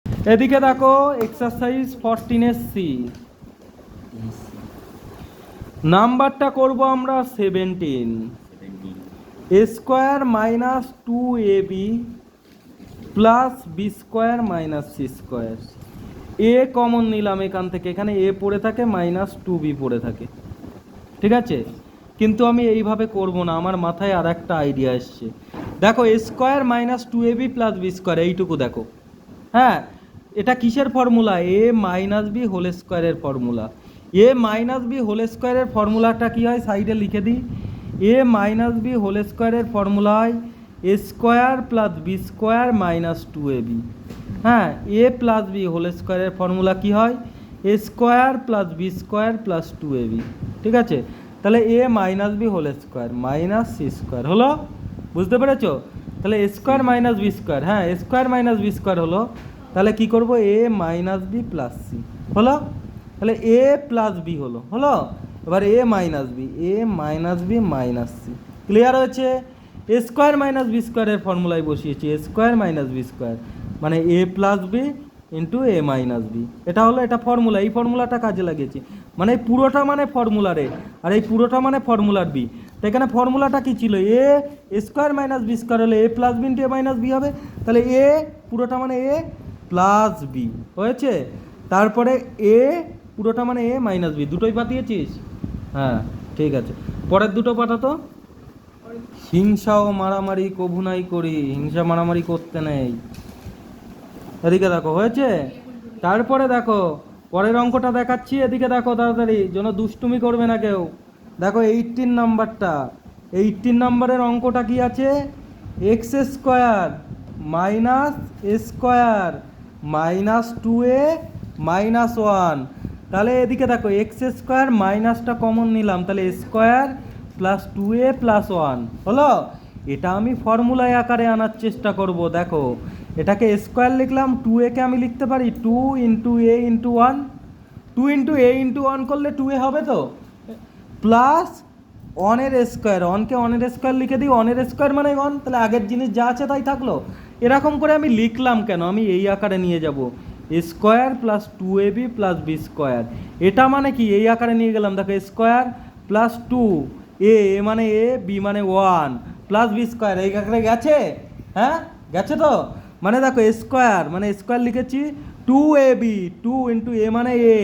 এদিকে দেখো এক্সারসাইজ 14 নাম্বারটা করব আমরা 17। A square minus 2ab plus B square minus C square. A common নিলাম এখান থেকে, এখানে এ পড়ে থাকে মাইনাস 2b পড়ে থাকে, ঠিক আছে। কিন্তু আমি এইভাবে করব না, আমার মাথায় আর একটা আইডিয়া এসছে। দেখো A square minus 2ab plus B square, এইটুকু দেখো। হ্যাঁ, এটা কিসের formula? A minus B whole স্কোয়ারের formula. A minus B whole স্কোয়ারের ফর্মুলাটা কী হয় সাইডে লিখে দিই। এ মাইনাস বি হোল স্কোয়ারের ফর্মুলায় A square plus B square minus 2ab। হ্যাঁ, এ প্লাস বি হোল স্কোয়ারের ফর্মুলা কী হয়? A square plus B square plus 2ab, ঠিক আছে। তাহলে A minus B whole square minus C square হলো, বুঝতে পেরেছো? তাহলে A square minus B square, হ্যাঁ A square minus B square হলো। তাহলে কি করব? A minus B plus C হলো। তাহলে এ প্লাস বি হলো, এবার এ মাইনাস বি, এ minus B minus C. Clear হয়েছে? এ স্কোয়ার মাইনাস বি স্কোয়ারের ফর্মুলায় বসিয়েছি A square minus B square মানে এ প্লাস বি ইন্টু এ মাইনাস বি। এটা হলো, এটা ফর্মুলা, এই ফর্মুলাটা কাজে লাগিয়েছি। মানে পুরোটা মানে ফর্মুলার এ, আর এই পুরোটা মানে ফর্মুলার বি। তো এখানে ফর্মুলাটা কি ছিল? এ স্কোয়ার মাইনাস বি স্কোয়ার হলে এ প্লাস বি ইন্টু এ মাইনাস বি হবে। তাহলে এ পুরোটা মানে এ প্লাস বি হয়েছে। তারপরে এ পুরোটা মানে এ মাইনাস বি, দুটোই পাঠিয়েছিস? হ্যাঁ ঠিক আছে, পরের দুটো পাঠাতো। হিংসা ও মারামারি কভু নাই করি, হিংসা মারামারি করতে নেই। এদিকে দেখো হয়েছে। তারপরে দেখো পরের অঙ্কটা দেখাচ্ছি, এদিকে দেখো তাড়াতাড়ি, যেন দুষ্টুমি করবে না কেউ। দেখো 18 নাম্বারটা, 18 নাম্বারের অঙ্কটা কি আছে? এক্স স্কোয়ার মাইনাস এ স্কোয়ার মাইনাস 2a মাইনাস 1। তাহলে এদিকে দেখো এক্স স্কোয়ার মাইনাসটা কমন নিলাম, তাহলে স্কোয়ার প্লাস 2a প্লাস 1 হলো। এটা আমি ফর্মুলায় আকারে আনার চেষ্টা করব। দেখো এটাকে স্কোয়ার লিখলাম, 2a-কে আমি লিখতে পারি 2 ইন্টু এ ইন্টু 1, 2 ইন্টু এ ইন্টু 1 করলে 2a হবে তো, প্লাস 1-এর স্কোয়ার, 1-কে 1-এর স্কোয়ার লিখে দিই, 1-এর স্কোয়ার মানে 1, তাহলে আগের জিনিস যা আছে তাই থাকলো। এরকম করে আমি লিখলাম কেন? আমি এই আকারে নিয়ে যাব, square plus 2ab plus B square. এটা মানে কি? এই আকারে নিয়ে গেলাম, দেখো স্কোয়ার প্লাস 2 এ মানে এ, বি মানে 1 প্লাস বি স্কোয়ার, এই আকারে গেছে? হ্যাঁ গেছে তো। মানে দেখো স্কোয়ার মানে স্কোয়ার লিখেছি 2ab, 2 ইন্টু এ মানে এ,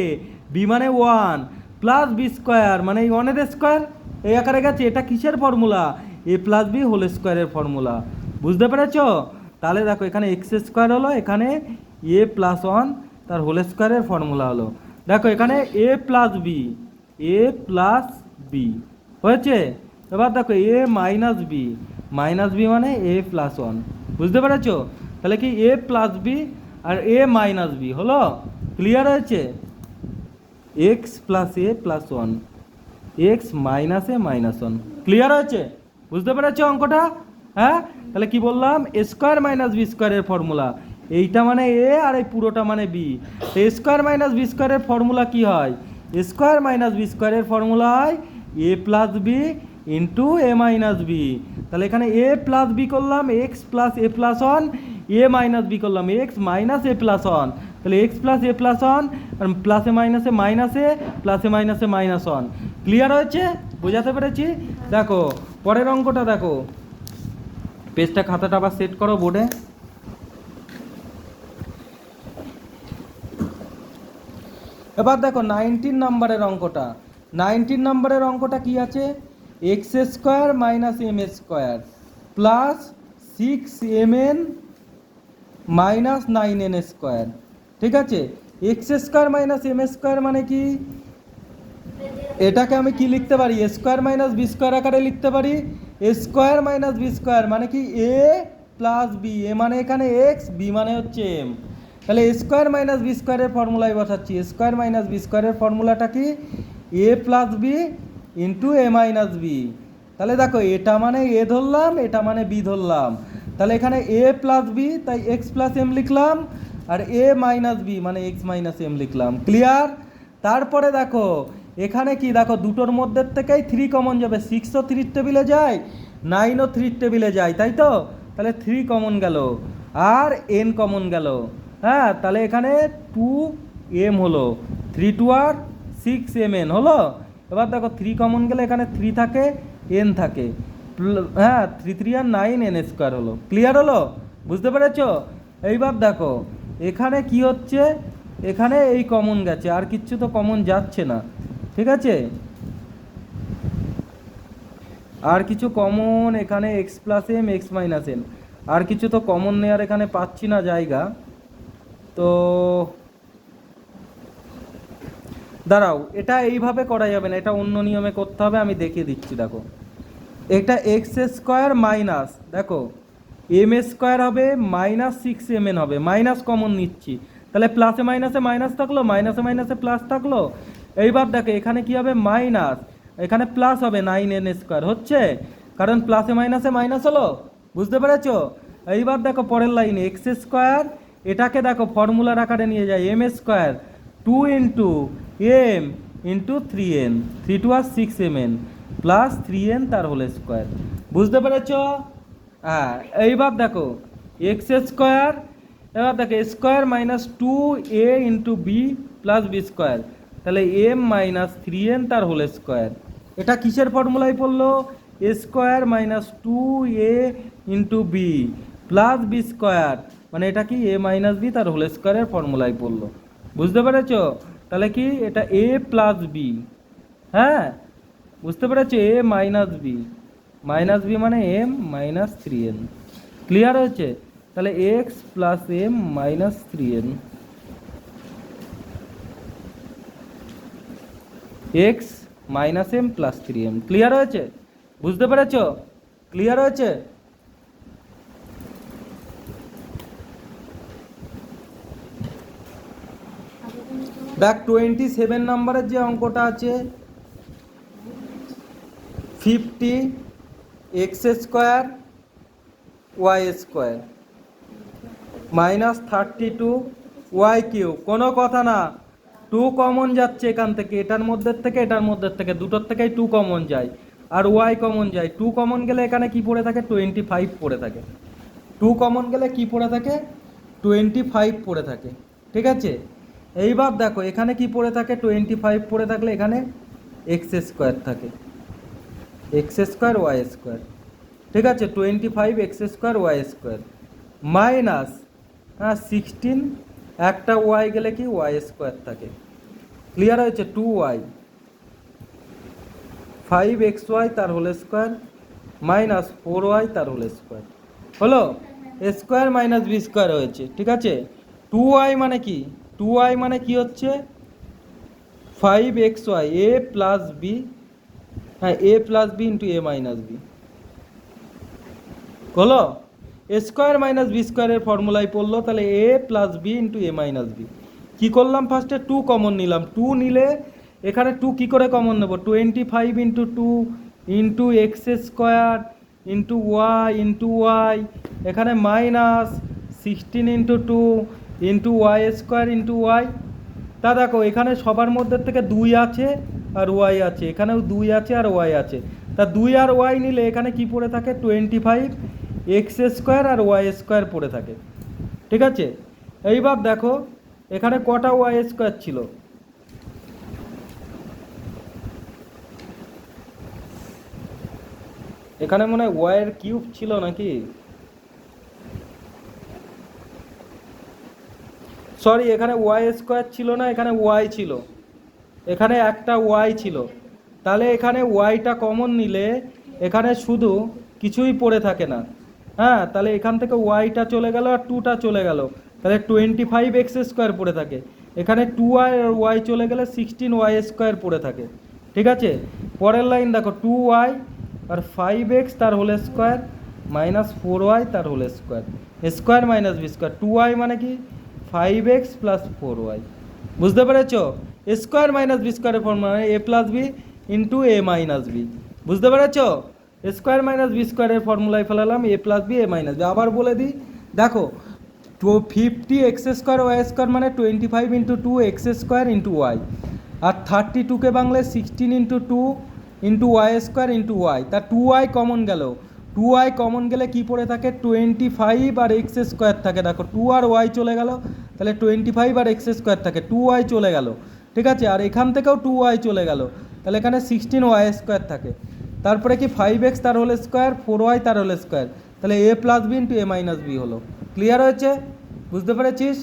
বি মানে 1 প্লাস বি স্কোয়ার মানে এই 1-এর স্কোয়ার, এই আকারে গেছে। এটা কিসের ফর্মুলা? এ প্লাস বি হোল স্কোয়ারের ফর্মুলা, বুঝতে পেরেছ? তাহলে দেখো এখানে এক্স স্কোয়ার হলো, এখানে এ প্লাস 1 তার হোল স্কোয়ারের ফর্মুলা হলো। দেখো এখানে এ প্লাস বি, এ প্লাস বি হয়েছে। এবার দেখো এ মাইনাস বি, মাইনাস বি মানে এ প্লাস 1, বুঝতে পেরেছ? তাহলে কি এ প্লাস বি আর এ মাইনাস বি হলো। ক্লিয়ার হয়েছে? এক্স প্লাস এ প্লাস 1, এক্স মাইনাস এ মাইনাস 1। ক্লিয়ার হয়েছে? বুঝতে পেরেছো অঙ্কটা? হ্যাঁ, তাহলে কি বললাম? এ স্কোয়ার মাইনাস বি স্কোয়ারের ফর্মুলা, এইটা মানে এ আর এই পুরোটা মানে বি। এ স্কোয়ার মাইনাস বি স্কোয়ারের ফর্মুলা কি হয়? এ স্কোয়ার মাইনাস বি স্কোয়ারের ফর্মুলা হয় এ প্লাস বি ইন্টু এ মাইনাস বি। তাহলে এখানে এ প্লাস বি করলাম এক্স প্লাস এ প্লাস 1, এ মাইনাস বি করলাম এক্স মাইনাস এ প্লাস 1। তাহলে এক্স প্লাস এ প্লাস 1 আর প্লাসে মাইনাসে মাইনাসে, প্লাসে মাইনাসে মাইনাস 1। ক্লিয়ার হয়েছে? বোঝাতে পেরেছি? দেখো পরের অঙ্কটা দেখো, পেজটা খাতাটা আবার সেট করো বোর্ডে। এবার দেখো 19 নাম্বারের অঙ্কটা, 19 নাম্বারের অঙ্কটা কি আছে? X square minus m square plus 6mn minus 9n square, ঠিক আছে। X square minus m square মানে কি? এটাকে আমি কি লিখতে পারি? A square minus B square আকারে লিখতে পারি। A square minus B square মানে কি? এ প্লাস বি, এ মানে এখানে এক্স, বি মানে হচ্ছে এম। তাহলে এ স্কোয়ার মাইনাস বি স্কোয়ারের ফর্মুলায় বসাচ্ছি। এ স্কোয়ার মাইনাস বি স্কোয়ারের ফর্মুলাটা কি? এ প্লাস বি ইন্টু এ মাইনাস বি। তাহলে দেখো এটা মানে এ ধরলাম, এটা মানে বি ধরলাম। তাহলে এখানে এ প্লাস বি তাই এক্স প্লাস এম লিখলাম, আর এ মাইনাস বি মানে এক্স মাইনাস এম লিখলাম। ক্লিয়ার? তারপরে দেখো এখানে কি, দেখো দুটোর মধ্যে থেকেই 3 কমন যাবে। 6ও 3 টেবিলে যায়, 9ও 3 টেবিলে যায়, তাই তো? তাহলে 3 কমন গেল আর n কমন গেল। হ্যাঁ, তাহলে এখানে 2m হলো, 3 টু আর 6mn হলো। এবার দেখো 3 কমন গেলে এখানে 3 থাকে, n থাকে, হ্যাঁ 3 3 আর 9n স্কোয়ার হলো। ক্লিয়ার হলো? বুঝতে পেরেছো? এইবার দেখো এখানে কি হচ্ছে, এখানে এই কমন গেছে, আর কিচ্ছু তো কমন যাচ্ছে না, ঠিক আছে? আর কিছু কমন এখানে X plus M, X minus N, আর কিছু তো কমন নেওয়ার এখানে পাচ্ছি না জায়গা। তো দাঁড়াও, এটা এইভাবে করা যাবে না, এটা অন্য নিয়মে করতে হবে, আমি দেখিয়ে দিচ্ছি। দেখো এটা এক্স স্কোয়ার মাইনাস, দেখো এম স্কোয়ার হবে মাইনাস 6mn হবে, মাইনাস কমন নিচ্ছি, তাহলে প্লাসে মাইনাসে মাইনাস থাকলো, মাইনাসে মাইনাসে প্লাস থাকলো। এইবার দেখো এখানে কি হবে, মাইনাস, এখানে প্লাস হবে 9n স্কোয়ার হচ্ছে, কারণ প্লাসে মাইনাসে মাইনাস হলো। বুঝতে পেরেছো? এইবার দেখো পরের লাইনে এক্স স্কোয়ার, এটাকে দেখো ফর্মুলার আকারে নিয়ে যায়, M square 2 into M into 3n, 3 two আর 6mn প্লাস 3n তার হোল স্কোয়ার। বুঝতে পেরেছো? হ্যাঁ, এইবার দেখো এক্স স্কোয়ার, এবার দেখো square minus 2a into b plus B square, তাহলে এম মাইনাস 3n তার হোল স্কোয়ার। এটা কিসের ফর্মুলায় পড়লো? Square minus 2a into b plus B square, মানে এটা কি এ মাইনাস বি তার হোল স্কোয়ারের ফর্মুলায় পড়লো। বুঝতে পেরেছো? তাহলে কি এটা এ প্লাস বি, হ্যাঁ বুঝতে পেরেছো, এ মাইনাস বি মানে এম মাইনাস 3n। ক্লিয়ার হয়েছে? তাহলে x plus m minus 3n, x minus m plus 3m। Clear হয়েছে? বুঝতে পেরেছো? ক্লিয়ার হয়েছে? দেখ 27 নম্বরের যে অঙ্কটা আছে, 50 x square y square minus 32 y q, কোনো কথা না, 2 কমন যাচ্ছে এখান থেকে, এটার মধ্যে থেকে এটার মধ্যে থেকে, দুটোর থেকেই 2 কমন যায়, আর ওয়াই কমন যায়। 2 কমন গেলে এখানে কি পড়ে থাকে, 25 পড়ে থাকে। 2 কমন গেলে কি পড়ে থাকে, 25 পড়ে থাকে, ঠিক আছে? এইবার দেখো এখানে কি পড়ে থাকে, 25 পড়ে থাকলে এখানে এক্স স্কোয়ার থাকে, এক্স স্কোয়ার ওয়াই স্কোয়ার, ঠিক আছে? 25 x square y square minus 16, একটা ওয়াই গেলে কি ওয়াই স্কোয়ার থাকে। ক্লিয়ার হয়েছে? 2y 5xy তার হোল স্কোয়ার মাইনাস 4y তার হোল স্কোয়ার হলো, স্কোয়ার মাইনাস বি স্কোয়ার হয়েছে, ঠিক আছে? 2y মানে কি, 2y মানে কি হচ্ছে 5xy এ প্লাস বি, হ্যাঁ A plus B into A minus b হলো, স্কোয়ার মাইনাস বি স্কোয়ারের ফর্মুলায় পড়লো, তাহলে A plus B into A minus B. কী করলাম, ফার্স্টে 2 কমন নিলাম, 2 নিলে এখানে 2 কী করে কমন নেব, 25 into 2 into X square into Y, এখানে minus 16 into 2 into Y square into Y. তা দেখো এখানে সবার মধ্যে থেকে 2 আছে আর ওয়াই আছে, এখানেও 2 আছে আর ওয়াই আছে, তা 2 আর ওয়াই নিলে এখানে কি পড়ে থাকে, 25 এক্স স্কোয়ার আর ওয়াই স্কোয়ার পড়ে থাকে, ঠিক আছে? এইবার দেখো এখানে কটা ওয়াই স্কোয়ার ছিল, এখানে মনে হয় ওয়াইয়ের কিউব ছিল নাকি, সরি এখানে ওয়াই স্কোয়ার ছিল না, এখানে ওয়াই ছিল, এখানে একটা ওয়াই ছিল, তাহলে এখানে ওয়াইটা কমন নিলে এখানে শুধু কিছুই পড়ে থাকে না, হ্যাঁ তাহলে এখান থেকে ওয়াইটা চলে গেল আর 2টা চলে গেল, তাহলে 25 এক্স স্কোয়ার পড়ে থাকে, এখানে 2y আর ওয়াই চলে গেলে 16 ওয়াই স্কোয়ার পড়ে থাকে, ঠিক আছে? পরের লাইন দেখো 2y আর 5x তার হোল স্কোয়ার মাইনাস 4y তার whole square, square minus B square, 2y মানে কি 5x প্লাস 4y। বুঝতে পেরেছো? স্কোয়ার মাইনাস বি স্কোয়ারের ফর্মুলা মানে এ প্লাস বি ইন্টু এ মাইনাস বি। বুঝতে পেরেছো? স্কোয়ার মাইনাস বি স্কোয়ারের ফর্মুলায় ফেলালাম a plus b A minus b. আবার বলে দিই, দেখো 50 এক্স স্কোয়ার ওয়াই স্কোয়ার মানে 25 into 2 X square into Y, আর 32কে বাংলায় 16 into 2 into Y square into Y, তা 2y কমন গেল, 2y কমন গেলে কি পড়ে থাকে, 25 আর এক্স স্কোয়ার থাকে, দেখো 2 আর ওয়াই চলে গেল, তাহলে 25 আর এক্স স্কোয়ার থাকে, 2y চলে গেল, ঠিক আছে, আর এখান থেকেও 2y চলে গেল, তাহলে এখানে 16y স্কোয়ার থাকে। তারপরে কি 5x তার হোল স্কোয়ার, 4y তার হোল স্কোয়ার, তাহলে a plus B into a minus b হলো। ক্লিয়ার হয়েছে? বুঝতে পেরেছিস?